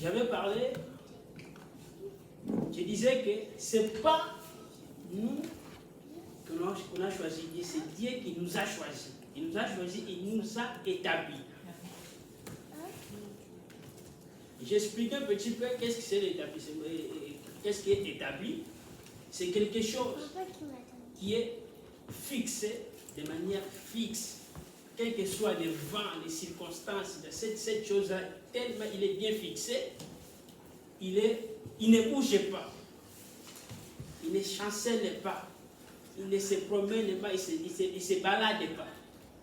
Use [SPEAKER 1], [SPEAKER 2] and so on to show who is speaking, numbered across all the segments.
[SPEAKER 1] j'avais parlé, je disais que ce n'est pas nous qu'on a choisi Dieu, c'est Dieu qui nous a choisis. Il nous a choisis, il nous a établis. J'explique un petit peu qu'est-ce que c'est l'établissement, qu'est-ce qui est établi. C'est quelque chose qui est fixé de manière fixe, quels que soient les vents, les circonstances, cette chose-là, tellement il est bien fixé, il ne bouge pas, il ne chancelle pas, il ne se promène pas, il se balade pas,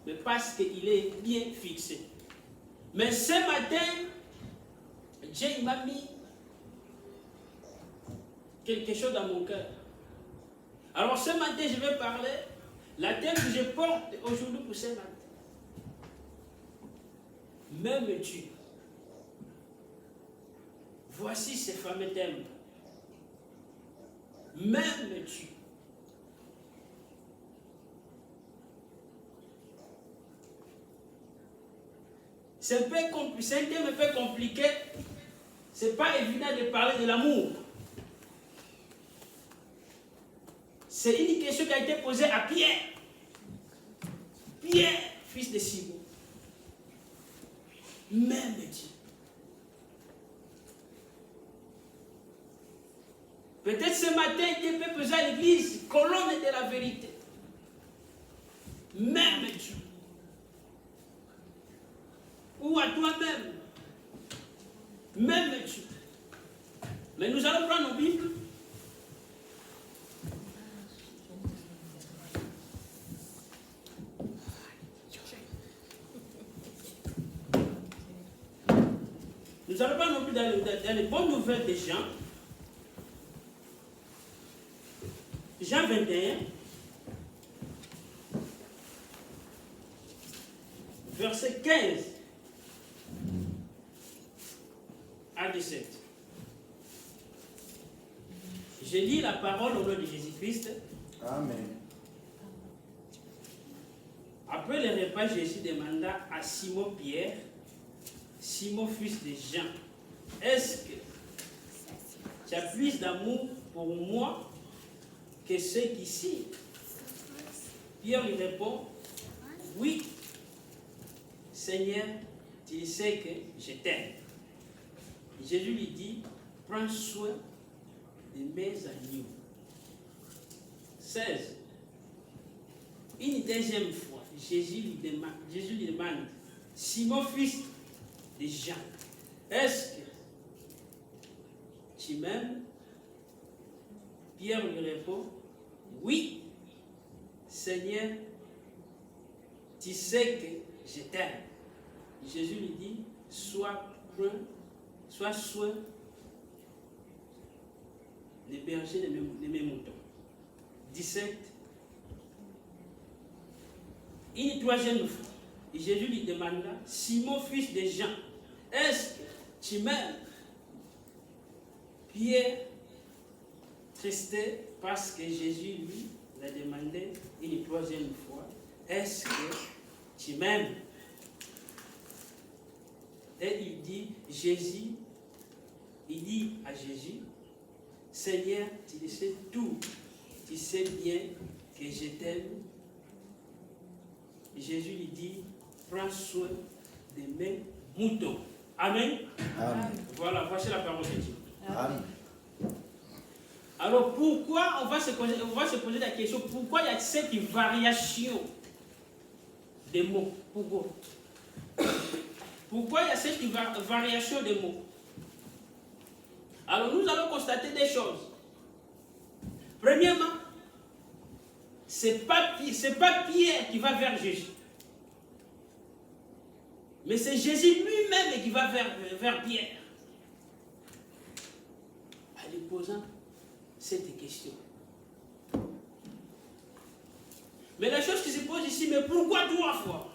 [SPEAKER 1] mais parce qu'il est bien fixé. Mais ce matin, Dieu m'a mis quelque chose dans mon cœur. Alors ce matin, je vais parler, la thème que je porte aujourd'hui pour ce matin. M'aimes-tu? Voici ces fameux thèmes. M'aimes-tu? C'est un thème un peu compliqué. Ce n'est pas évident de parler de l'amour. C'est une question qui a été posée à Pierre. Pierre, fils de Simon. M'aimes-tu? Peut-être ce matin, Dieu peut poser à l'église, colonne de la vérité. M'aimes-tu? Ou à toi-même. M'aimes-tu? Mais nous allons prendre nos Bibles. Nous allons prendre nos Bibles dans les bonnes nouvelles de Jean. Jean 21. Verset 15 à 17. Je lis la parole au nom de Jésus-Christ.
[SPEAKER 2] Amen.
[SPEAKER 1] Après le repas, Jésus demanda à Simon-Pierre, Simon fils de Jean, est-ce que tu as plus d'amour pour moi que ceux qu'ici? Pierre lui répond, oui, Seigneur, tu sais que je t'aime. Jésus lui dit, prends soin de mes agneaux. 16. Une deuxième fois, Jésus lui demande, Simon fils de Jean, est-ce que tu m'aimes? Pierre lui répond, oui, Seigneur, tu sais que je t'aime. Jésus lui dit, sois soin des bergers de mes moutons. 17. Une troisième fois, Jésus lui demanda, Simon fils de Jean, est-ce que tu m'aimes? Pierre, tristé parce que Jésus lui l'a demandé une troisième fois, est-ce que tu m'aimes? Et il dit à Jésus, Seigneur, tu sais tout, tu sais bien que je t'aime. Jésus lui dit, prends soin de mes moutons. Amen.
[SPEAKER 2] Amen.
[SPEAKER 1] Voilà, voici la parole de Dieu.
[SPEAKER 2] Amen.
[SPEAKER 1] Alors pourquoi, on va se poser la question, pourquoi il y a cette variation des mots? Pourquoi il y a cette variation des mots? Alors nous allons constater des choses. Premièrement, ce n'est pas Pierre qui va vers Jésus. Mais c'est Jésus lui-même qui va vers Pierre. En lui posant cette question. Mais la chose qui se pose ici, mais pourquoi 3 fois?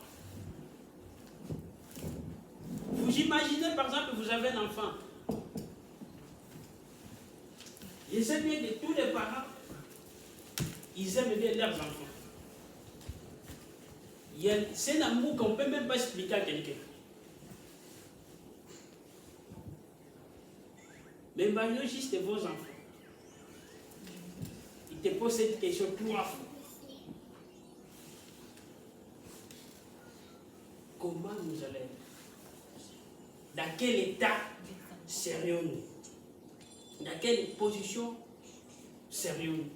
[SPEAKER 1] Vous imaginez par exemple que vous avez un enfant. Je sais bien que tous les parents, ils aiment bien leurs enfants. C'est un amour qu'on ne peut même pas expliquer à quelqu'un. Mais imaginez juste vos enfants. Ils te posent cette question 3 fois. Comment nous allons être? Dans quel état serions-nous? Dans quelle position serions-nous?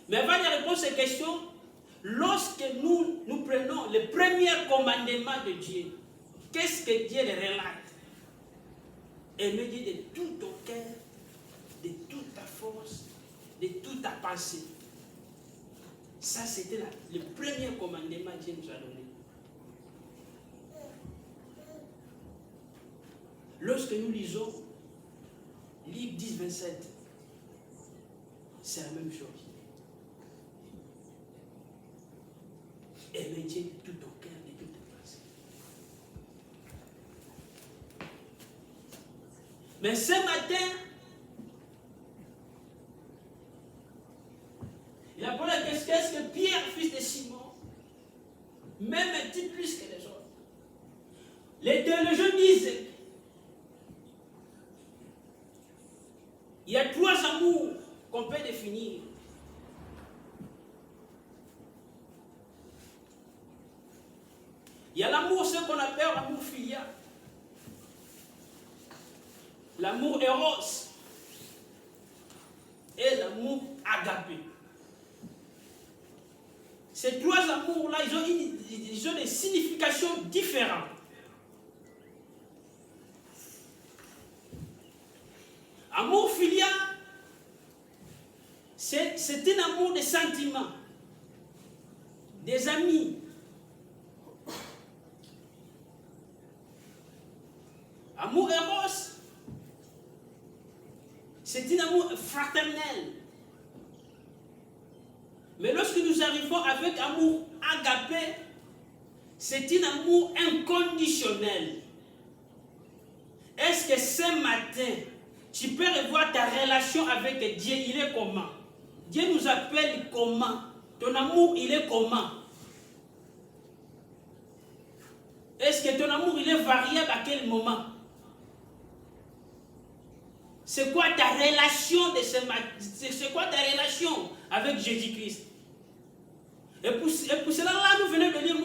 [SPEAKER 1] Mais avant de répondre à ces questions, lorsque nous prenons le premier commandement de Dieu, qu'est-ce que Dieu relate? Aimer Dieu de tout ton cœur, de toute ta force, de toute ta pensée. Ça, c'était le premier commandement que Dieu nous a donné. Lorsque nous lisons Livre 10, 27, c'est la même chose. Aimer Dieu de tout ton cœur, de toute ta pensée. Mais ce matin, il a posé la question, est-ce que Pierre, fils de Simon, m'aime-t-il plus que les autres? Les théologiens disent il y a 3 amours qu'on peut définir. Il y a l'amour, ce qu'on appelle l'amour filial. L'amour éros. Et l'amour agapé. Ces 3 amours-là, ils ont des significations différentes. Amour filial, c'est un amour de sentiments, des amis. Amour éros, c'est un amour fraternel. Mais lorsque nous arrivons avec amour agapé, c'est un amour inconditionnel. Est-ce que ce matin, tu peux revoir ta relation avec Dieu, il est comment? Dieu nous appelle comment? Ton amour, il est comment? Est-ce que ton amour, il est variable à quel moment? C'est quoi ta relation de ce matin? C'est quoi ta relation avec Jésus-Christ? Et pour cela, là, nous venons de dire,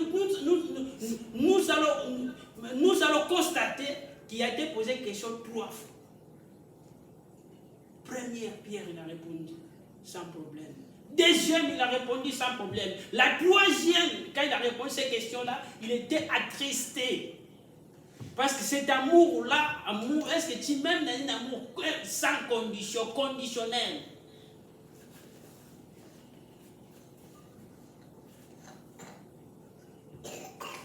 [SPEAKER 1] nous allons constater qu'il a été posé une question 3 fois. Première, Pierre, il a répondu sans problème. Deuxième, il a répondu sans problème. La 3e, quand il a répondu à ces questions-là, il était attristé. Parce que cet amour-là, est-ce que tu m'aimes dans un amour sans condition, conditionnel?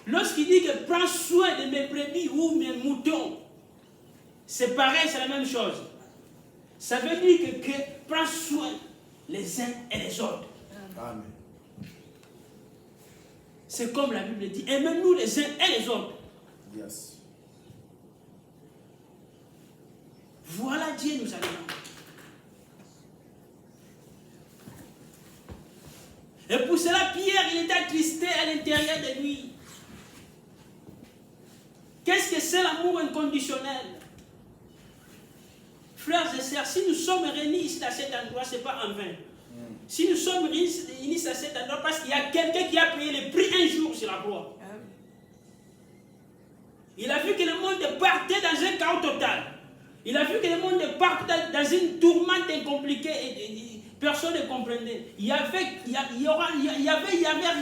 [SPEAKER 1] Lorsqu'il dit que prends soin de mes brebis ou mes moutons, c'est pareil, c'est la même chose. Ça veut dire que prends soin les uns et les autres. Amen. C'est comme la Bible dit, aimez-nous les uns et les autres. Yes. Voilà Dieu nous a demandé. Et pour cela, Pierre, il était attristé à l'intérieur de lui. Qu'est-ce que c'est l'amour inconditionnel? Frères et sœurs, si nous sommes réunis ici à cet endroit, ce n'est pas en vain. Si nous sommes réunis à cet endroit, parce qu'il y a quelqu'un qui a payé le prix un jour sur la croix. Il a vu que le monde partait dans un chaos total. Il a vu que le monde partait dans une tourmente compliquée et personne ne comprenait. Il n'y avait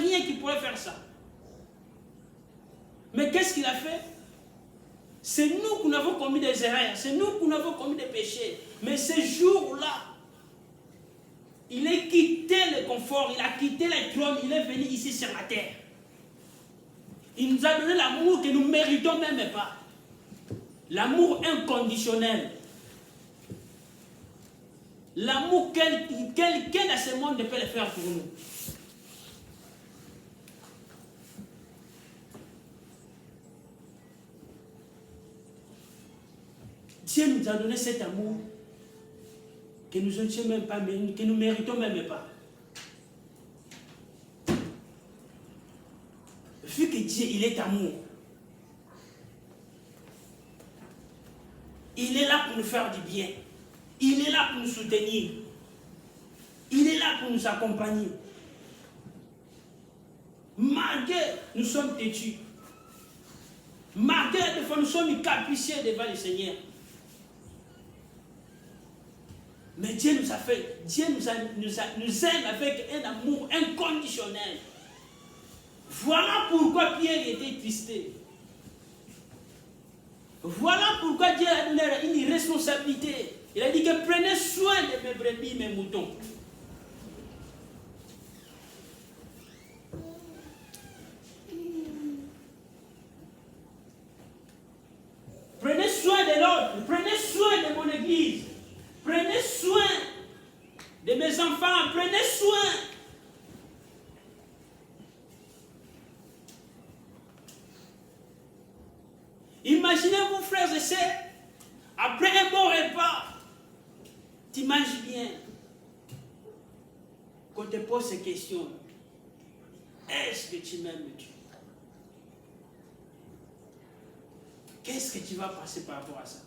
[SPEAKER 1] rien qui pourrait faire ça. Mais qu'est-ce qu'il a fait? C'est nous qui avons commis des erreurs, c'est nous qui avons commis des péchés. Mais ce jour-là, il a quitté le confort, il a quitté le trône, il est venu ici sur la terre. Il nous a donné l'amour que nous ne méritons même pas. L'amour inconditionnel. L'amour quelqu'un dans ce monde peut le faire pour nous. Dieu nous a donné cet amour que nous ne sommes même pas, que nous ne méritons même pas. Vu que Dieu, il est amour, Il est là pour nous faire du bien. Il est là pour nous soutenir. Il est là pour nous accompagner. Malgré nous sommes têtus. Malgré des fois nous sommes capricieux devant le Seigneur. Mais Dieu nous a fait, Dieu nous aime avec un amour inconditionnel. Voilà pourquoi Pierre était tristé. Voilà pourquoi Dieu a donné une responsabilité. Il a dit que prenez soin de mes brebis, mes moutons. Prenez soin de l'autre, prenez soin de mon église, prenez soin de mes enfants, prenez soin. Imaginez-vous, frères et sœurs, après un bon repas, tu manges bien. Quand tu te poses ces questions, est-ce que tu m'aimes, Dieu? Qu'est-ce que tu vas passer par rapport à ça?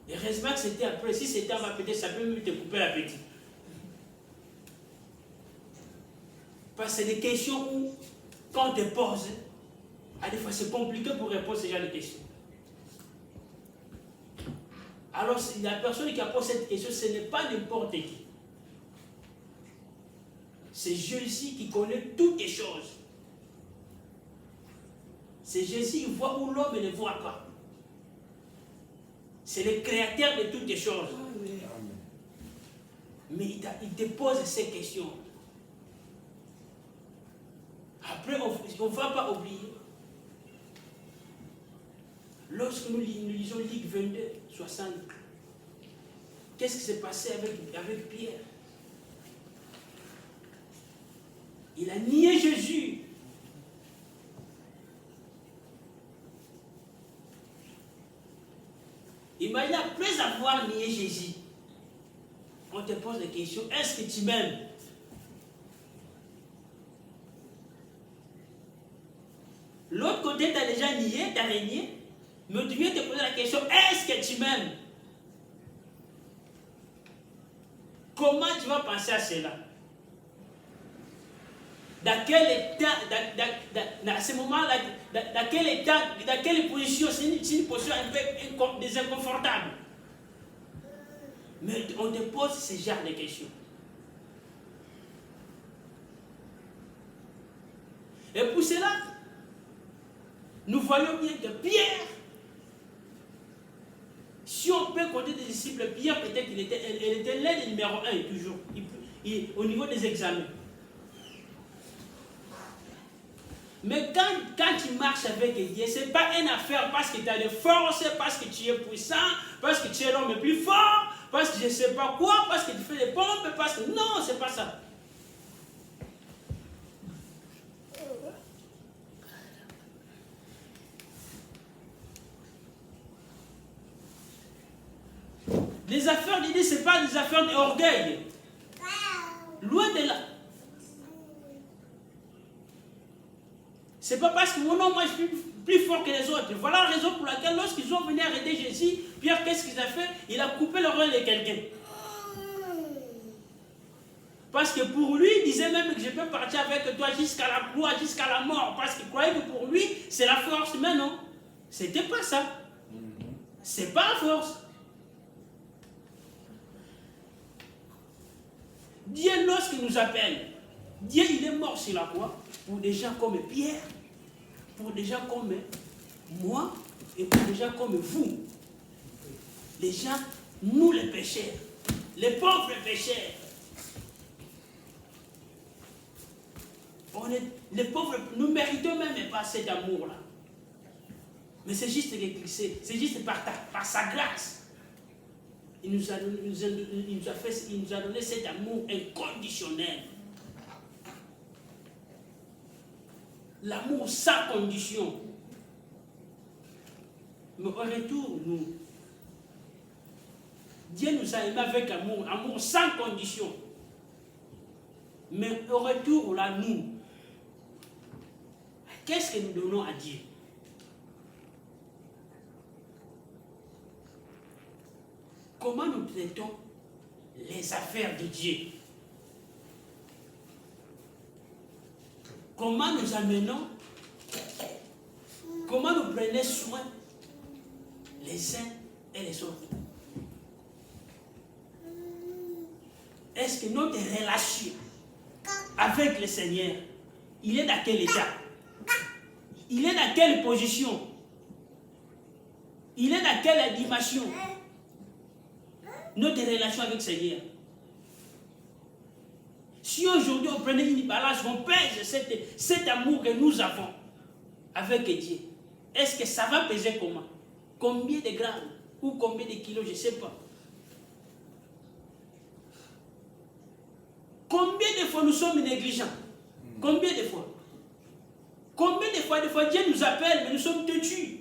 [SPEAKER 1] Heureusement que c'était après. Si c'était avant, peut-être ça peut même te couper l'appétit. Parce que c'est des questions où, quand on te pose, à des fois c'est compliqué pour répondre à ce genre de questions. Alors la personne qui a posé cette question, ce n'est pas n'importe qui. C'est Jésus qui connaît toutes les choses. C'est Jésus qui voit où l'homme ne voit pas. C'est le créateur de toutes les choses. Mais il te pose ces questions. Après, on ne va pas oublier. Lorsque nous lisons Luc 22, 60, qu'est-ce qui s'est passé avec Pierre? Il a nié Jésus. Imagine, après avoir nié Jésus, on te pose la question, est-ce que tu m'aimes? L'autre côté, tu as déjà nié, tu as régné, mais tu viens te poser la question, est-ce que tu m'aimes? Comment tu vas penser à cela? Dans quel état, dans ce moment-là, dans quel état, dans quelle position? C'est une position un peu désinconfortable. Mais on te pose ce genre de questions. Et pour cela, nous voyons bien que Pierre, si on peut compter des disciples, Pierre peut-être qu'il était l'aide numéro 1 toujours, au niveau des examens. Mais quand tu marches avec Dieu, ce n'est pas une affaire parce que tu as des forces, parce que tu es puissant, parce que tu es l'homme le plus fort, parce que je ne sais pas quoi, parce que tu fais des pompes, parce que... Non, ce n'est pas ça. Les affaires de Dieu, ce n'est pas des affaires d'orgueil. Loin de là. C'est pas parce que mon nom, moi, je suis plus fort que les autres. Voilà la raison pour laquelle, lorsqu'ils ont venu arrêter Jésus, Pierre, qu'est-ce qu'il a fait? Il a coupé l'oreille de quelqu'un. Parce que pour lui, il disait même que je peux partir avec toi jusqu'à la gloire, jusqu'à la mort. Parce qu'il croyait que pour lui, c'est la force. Mais non, c'était pas ça. C'est pas la force. Dieu, lorsqu'il nous appelle, Dieu, il est mort sur la croix pour des gens comme Pierre, pour des gens comme moi et pour des gens comme vous. Les gens, nous les pécheurs, les pauvres pécheurs. Les pauvres, nous méritons même pas cet amour-là. Mais c'est juste c'est juste par sa grâce. Il nous a donné cet amour inconditionnel. L'amour sans condition. Mais au retour, Dieu nous a aimés avec amour, amour sans condition. Mais au retour, là, nous, qu'est-ce que nous donnons à Dieu? comment nous traitons les affaires de Dieu? Comment nous amenons, comment nous prenons soin les uns et les autres? Est-ce que notre relation avec le Seigneur, il est dans quel état? Il est dans quelle position? Il est dans quelle dimension? Notre relation avec le Seigneur. Si aujourd'hui on prenait une balance, on pèse cet amour que nous avons avec Dieu, est-ce que ça va peser comment? Combien de grammes ou combien de kilos, je ne sais pas. Combien de fois nous sommes négligents? Combien de fois? Combien de fois Dieu nous appelle, mais nous sommes têtus?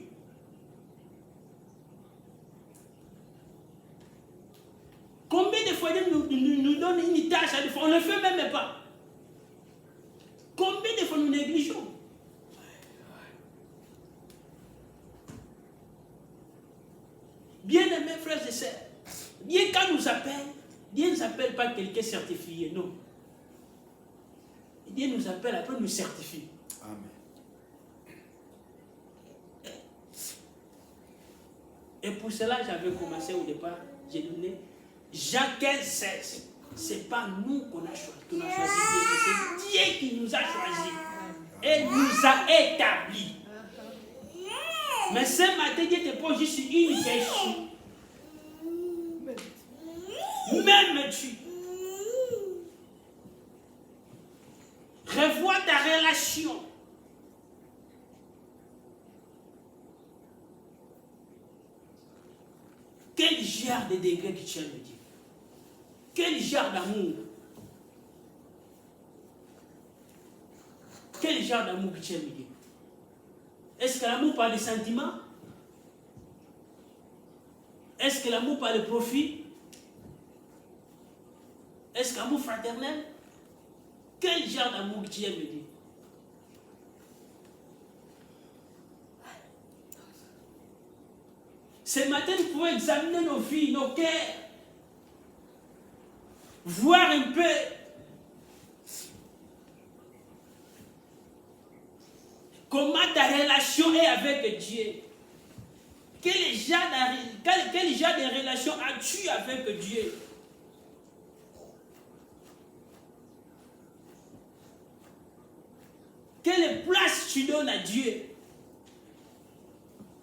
[SPEAKER 1] Combien de fois Dieu nous donne une tâche à faire, on ne le fait même pas? Combien de fois nous négligeons? Bien-aimés frères et sœurs, Dieu quand nous appelle, Dieu ne nous appelle pas quelqu'un certifié, non. Dieu nous appelle, après nous certifie.
[SPEAKER 2] Amen.
[SPEAKER 1] Et pour cela, j'avais commencé au départ, j'ai donné Jean 15, 16. Ce n'est pas nous qu'on a choisi Dieu, c'est Dieu qui nous a choisis et nous a établis. Mais ce matin, Dieu te pose juste une question. M'aimes-tu? Revois ta relation. Quel genre de degré que tu aimes Dieu? Quel genre d'amour? Quel genre d'amour que tu aimes Dieu? Est-ce que l'amour parle de sentiments? Est-ce que l'amour parle de profit? Est-ce que l'amour fraternel? Quel genre d'amour que tu aimes Dieu? Ce matin, nous pouvons examiner nos vies, nos cœurs, voir un peu comment ta relation est avec Dieu. Quel genre de relation as-tu avec Dieu? Quelle place tu donnes à Dieu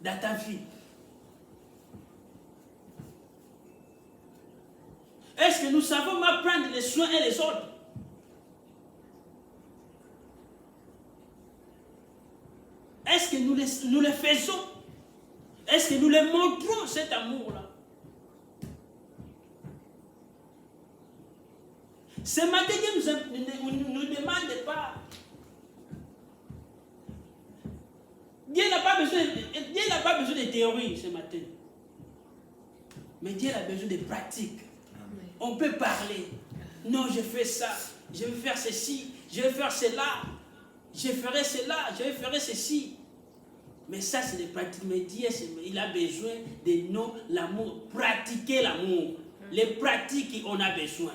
[SPEAKER 1] dans ta vie? Est-ce que nous savons prendre les soins et les autres? Est-ce que nous les faisons? Est-ce que nous les montrons cet amour-là? Ce matin, Dieu ne nous demande pas. Dieu n'a pas besoin de théorie ce matin. Mais Dieu a besoin de pratique. On peut parler. Non, je fais ça. Je vais faire ceci. Je vais faire cela. Je ferai cela. Je vais faire ceci. Mais ça, c'est des pratiques. Mais Dieu, il a besoin de nous, l'amour. Pratiquer l'amour. Les pratiques qu'on a besoin.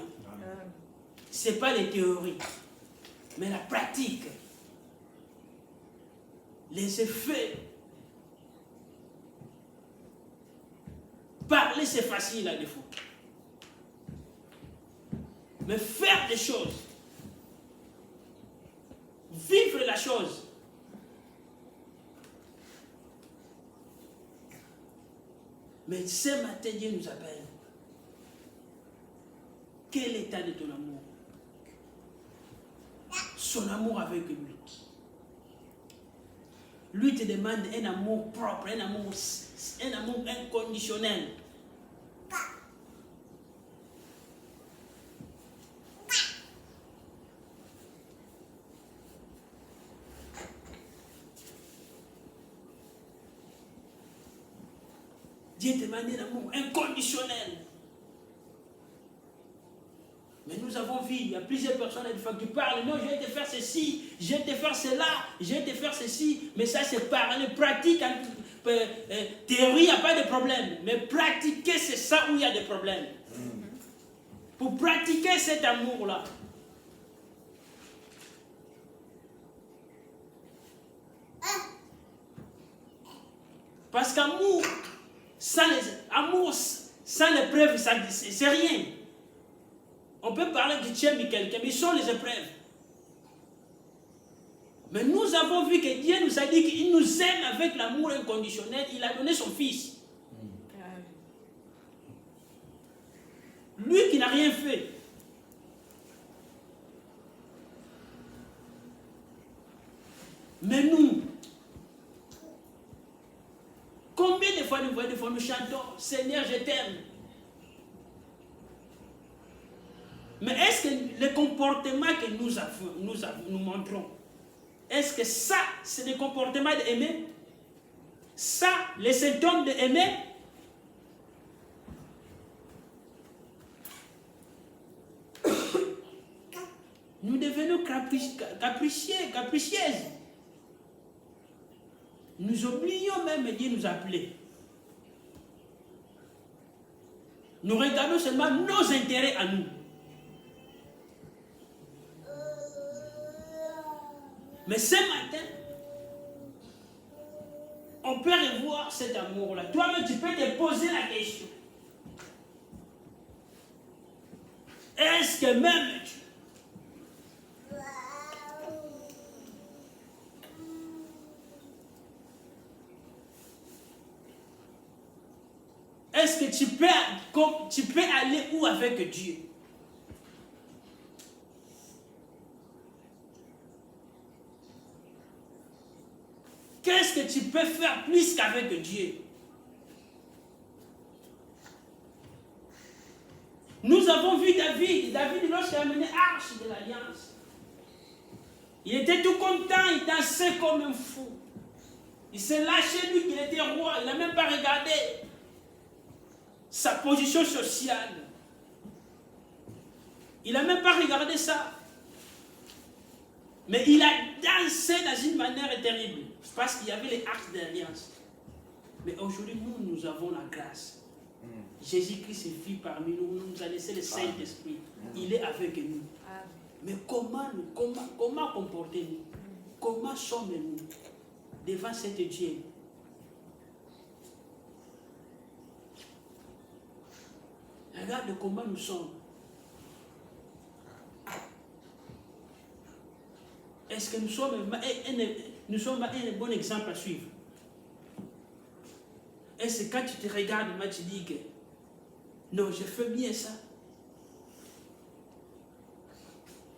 [SPEAKER 1] Ce n'est pas les théories. Mais la pratique. Les effets. Parler, c'est facile à défaut. Mais faire des choses, vivre la chose, mais ce matin, Dieu nous appelle. Quel état de ton amour? Son amour avec lui. Lui te demande un amour propre, un amour inconditionnel. Dieu demande un amour inconditionnel. Mais nous avons vu, il y a plusieurs personnes des fois qui parlent, non, je vais te faire ceci, je vais te faire cela, je vais te faire ceci, mais ça c'est parler, pratique, théorie, il n'y a pas de problème. Mais pratiquer, c'est ça où il y a des problèmes. Pour pratiquer cet amour-là, parce qu'amour sans les preuves, c'est rien. On peut parler que tu aimes quelqu'un, mais ce sont les épreuves. Mais nous avons vu que Dieu nous a dit qu'il nous aime avec l'amour inconditionnel. Il a donné son Fils. Lui qui n'a rien fait. Mais nous, combien de fois nous chantons, Seigneur, je t'aime. Mais est-ce que le comportement que nous montrons, est-ce que ça, c'est le comportement d'aimer? Ça, les symptômes d'aimer? Nous devenons capricieuses. Nous oublions même Dieu nous appeler. Nous regardons seulement nos intérêts à nous. Mais ce matin, on peut revoir cet amour-là. Toi-même, tu peux te poser la question. Est-ce que même est-ce que tu peux aller où avec Dieu? Qu'est-ce que tu peux faire plus qu'avec Dieu? Nous avons vu David, lorsqu'il a amené l'arche de l'Alliance, il était tout content, il dansait comme un fou. Il s'est lâché, lui, qu'il était roi, il n'a même pas regardé sa position sociale. Il n'a même pas regardé ça. Mais il a dansé dans une manière terrible. Parce qu'il y avait les arcs d'alliance. Mais aujourd'hui, nous avons la grâce. Jésus-Christ vit parmi nous. Il nous a laissé le Saint-Esprit. Il est avec nous. Mais comment comporter-nous? Comment sommes-nous devant cet Dieu? Regarde comment nous sommes. Est-ce que nous sommes un bon exemple à suivre? Est-ce que quand tu te regardes, tu dis que non, je fais bien ça?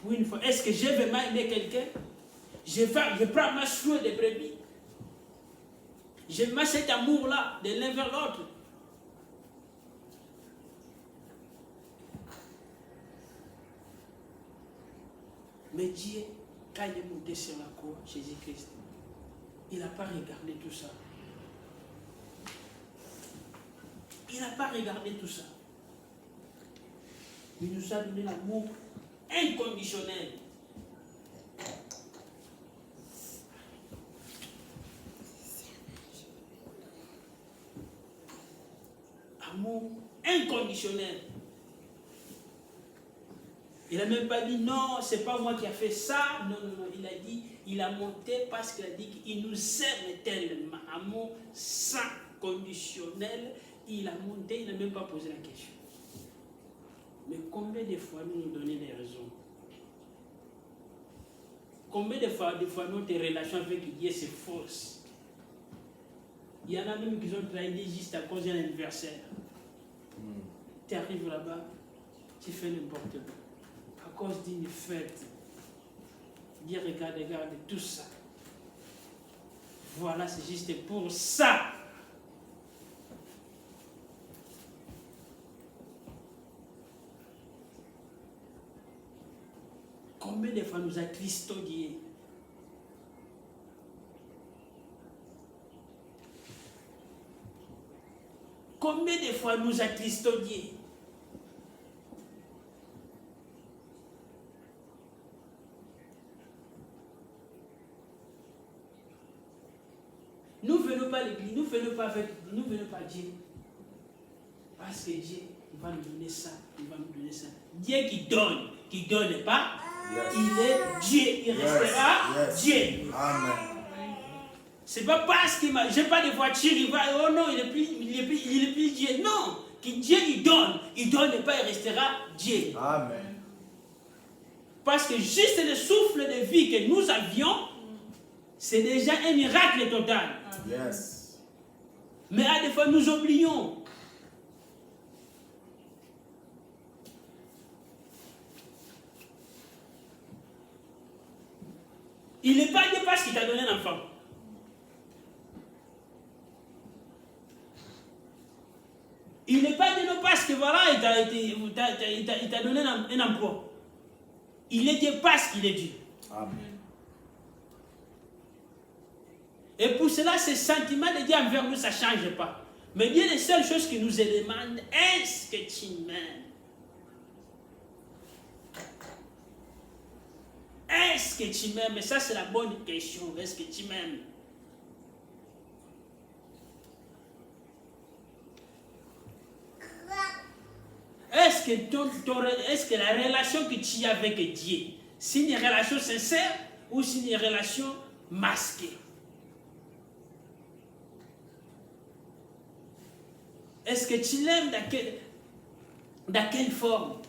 [SPEAKER 1] Pour une fois, est-ce que je vais aimer quelqu'un? Je prends ma soin de brebis. Je mets cet amour-là de l'un vers l'autre. Mais Dieu, quand il est monté sur la croix, Jésus-Christ, il n'a pas regardé tout ça. Il n'a pas regardé tout ça. Il nous a donné l'amour inconditionnel. Amour inconditionnel. Il n'a même pas dit non, c'est pas moi qui a fait ça. Non. Il a dit, il a monté parce qu'il a dit qu'il nous aime tellement. Amour sans conditionnel. Il a monté, il n'a même pas posé la question. Mais combien de fois nous donnons des raisons? Combien de fois notre relation avec Dieu c'est fausse? Il y en a même qui ont trahi juste à cause d'un anniversaire. Tu arrives là-bas, tu fais n'importe quoi. À cause d'une fête. Dieu regarde tout ça. Voilà, c'est juste pour ça. Combien de fois nous attristons Dieu? Combien de fois nous attristons Dieu? Nous ne venons pas à l'église, nous ne venons pas à Dieu. Parce que Dieu va nous donner ça, il va nous donner ça. Dieu qui donne pas, il est Dieu, il restera Dieu.
[SPEAKER 2] Amen.
[SPEAKER 1] C'est pas parce que j'ai pas de voiture, il va, oh non, il est plus Dieu. Non, que Dieu il donne pas, il restera Dieu.
[SPEAKER 2] Amen.
[SPEAKER 1] Parce que juste le souffle de vie que nous avions, c'est déjà un miracle total.
[SPEAKER 2] Yes.
[SPEAKER 1] Mais à des fois, nous oublions. Il n'est pas Dieu parce qu'il t'a donné un enfant. Il n'est pas Dieu parce que voilà, il t'a donné un emploi. Il est Dieu parce qu'il est Dieu.
[SPEAKER 2] Amen.
[SPEAKER 1] Et pour cela, ce sentiment de Dieu envers nous, ça ne change pas. Mais Dieu, les seules choses qu'il nous demande, est-ce que tu m'aimes? Est-ce que tu m'aimes? Et ça, c'est la bonne question. Est-ce que tu m'aimes? Est-ce que la relation que tu as avec Dieu, c'est une relation sincère ou c'est une relation masquée? Est-ce que tu l'aimes dans quelle forme?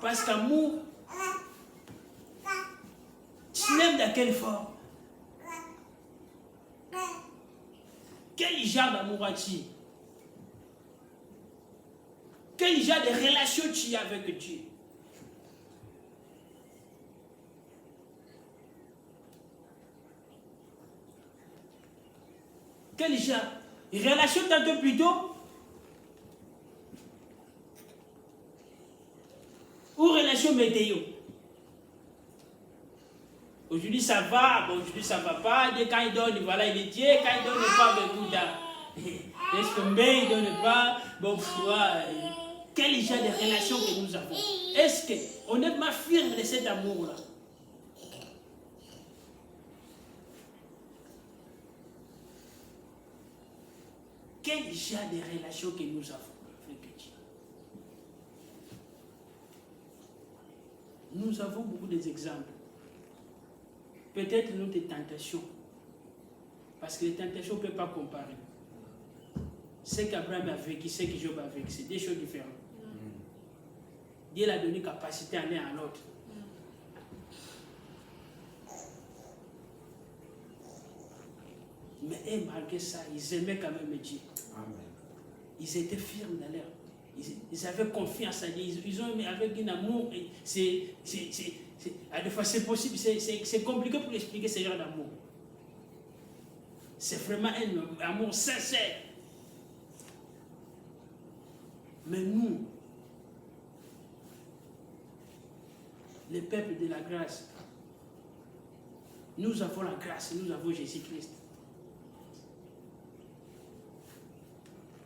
[SPEAKER 1] Parce qu'amour, tu l'aimes dans quelle forme? Quel genre d'amour as-tu? Quel genre de relation tu as avec Dieu? Quel genre? Relation tantôt plutôt? Ou relation météo? Aujourd'hui ça va, bon, aujourd'hui ça va pas. Dès quand il donne, voilà, il est Dieu. Quand il donne pas, ben Bouddha. Est-ce que mais il donne pas? Bon, quel genre de relation que nous avons? Est-ce que honnêtement fier de cet amour-là? Quel genre de relation que nous avons avec Dieu? Nous avons beaucoup d'exemples. Peut-être notre tentation. Parce que les tentations, on ne peut pas comparer. Ce qu'Abraham a vécu, ce que Job a vécu, c'est des choses différentes. Dieu l'a donné capacité à l'un à l'autre. Mais malgré ça, ils aimaient quand même Dieu.
[SPEAKER 2] Amen.
[SPEAKER 1] Ils étaient firmes dans leur. Ils avaient confiance en Dieu. Ils ont aimé avec un amour. À des fois, c'est possible. C'est compliqué pour expliquer ce genre d'amour. C'est vraiment un amour sincère. Mais nous, le peuple de la grâce, nous avons la grâce, nous avons Jésus-Christ.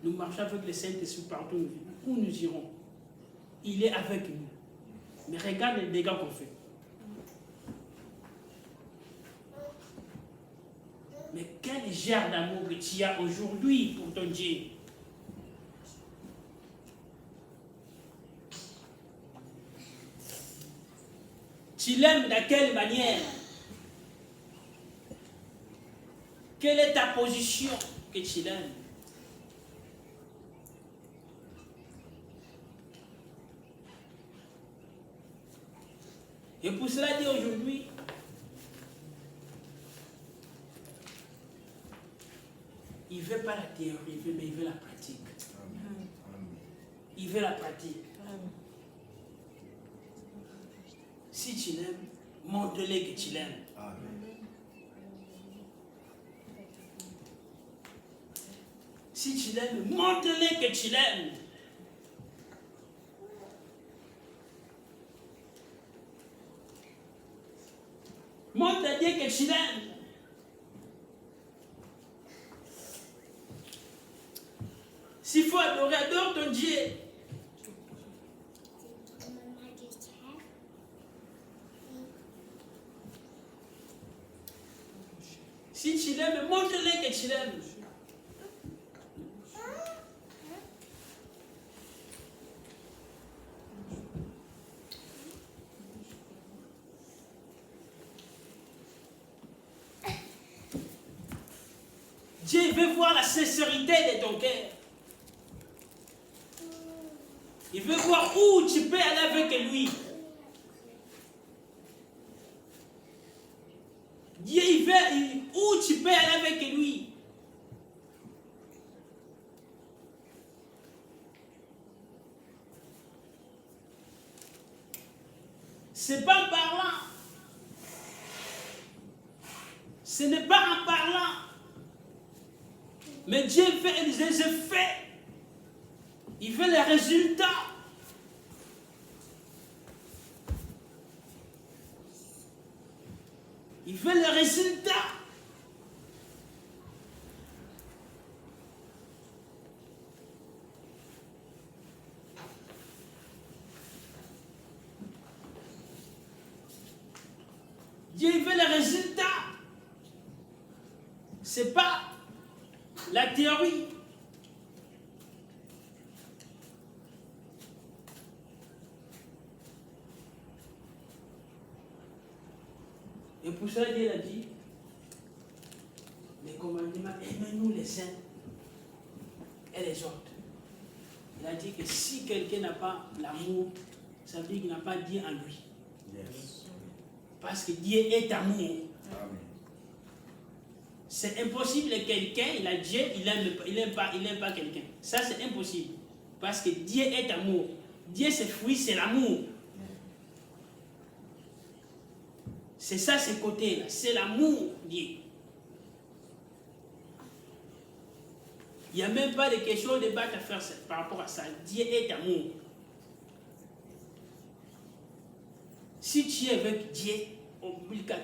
[SPEAKER 1] Nous marchons avec le Saint-Esprit partout où nous irons. Il est avec nous. Mais regarde les dégâts qu'on fait. Mais quel genre d'amour que tu as aujourd'hui pour ton Dieu? Tu l'aimes de quelle manière? Quelle est ta position que tu l'aimes? Et pour cela dit aujourd'hui, il ne veut pas la théorie, mais il veut la pratique.
[SPEAKER 2] Amen.
[SPEAKER 1] Il veut la pratique. Si tu l'aimes, montre-le que tu l'aimes.
[SPEAKER 2] Amen.
[SPEAKER 1] Si tu l'aimes, montre-le que tu l'aimes. Montre à Dieu que tu l'aimes. S'il faut adorer, adore ton Dieu. Si tu l'aimes, montre-le que tu l'aimes. Dieu veut voir la sincérité de ton cœur. Il veut voir où tu peux aller avec lui. Dieu, il veut où tu peux aller avec lui. C'est pas en parlant. Ce n'est pas en parlant. Mais Dieu fait les effets. Il veut les résultats. Il veut les résultats. Dieu veut les résultats. C'est pas la théorie. Et pour ça, Dieu a dit, les commandements, aimez-nous les uns et les autres. Il a dit que si quelqu'un n'a pas l'amour, ça veut dire qu'il n'a pas Dieu en lui.
[SPEAKER 3] Yes.
[SPEAKER 1] Parce que Dieu est amour.
[SPEAKER 3] Amen.
[SPEAKER 1] C'est impossible que quelqu'un, il a Dieu, il n'aime pas quelqu'un. Ça, c'est impossible. Parce que Dieu est amour. Dieu, ses fruits, c'est l'amour. C'est ça, ce côté-là. C'est l'amour, Dieu. Il n'y a même pas de question de débat à faire par rapport à ça. Dieu est amour. Si tu es avec Dieu,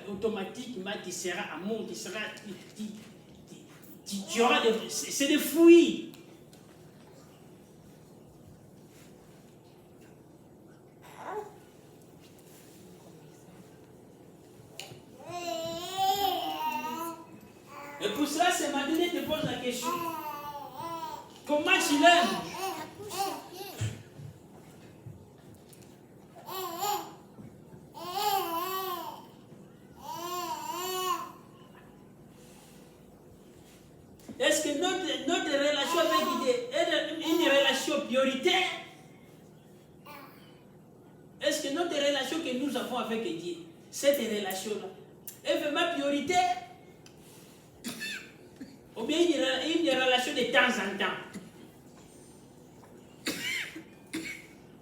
[SPEAKER 1] automatiquement, tu seras amour, tu auras c'est des fruits. Et pour cela, c'est maintenant que je te pose la question. Comment tu l'aimes? Est-ce que notre relation avec Dieu est une relation prioritaire? Est-ce que notre relation que nous avons avec Dieu, cette relation-là, est vraiment prioritaire? Ou bien une relation de temps en temps?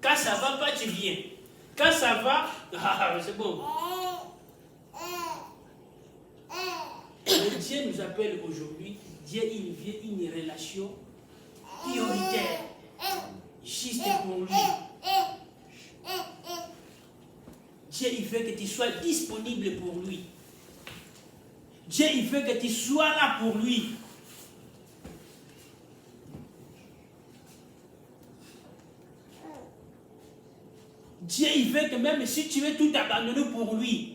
[SPEAKER 1] Quand ça va pas, tu viens. Quand ça va, c'est bon. Mais Dieu nous appelle aujourd'hui. Dieu, il veut une relation prioritaire, juste pour lui. Dieu, il veut que tu sois disponible pour lui. Dieu, il veut que tu sois là pour lui. Dieu, il veut que même si tu veux tout abandonner pour lui,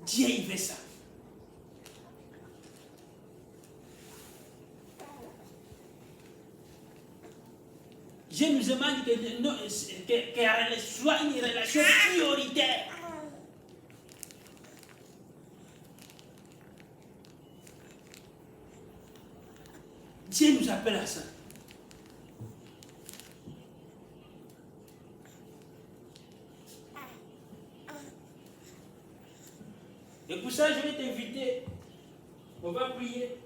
[SPEAKER 1] Dieu, il veut ça. Dieu nous demande que soit une relation prioritaire. Dieu nous appelle à ça. Et pour ça, je vais t'inviter. On va prier.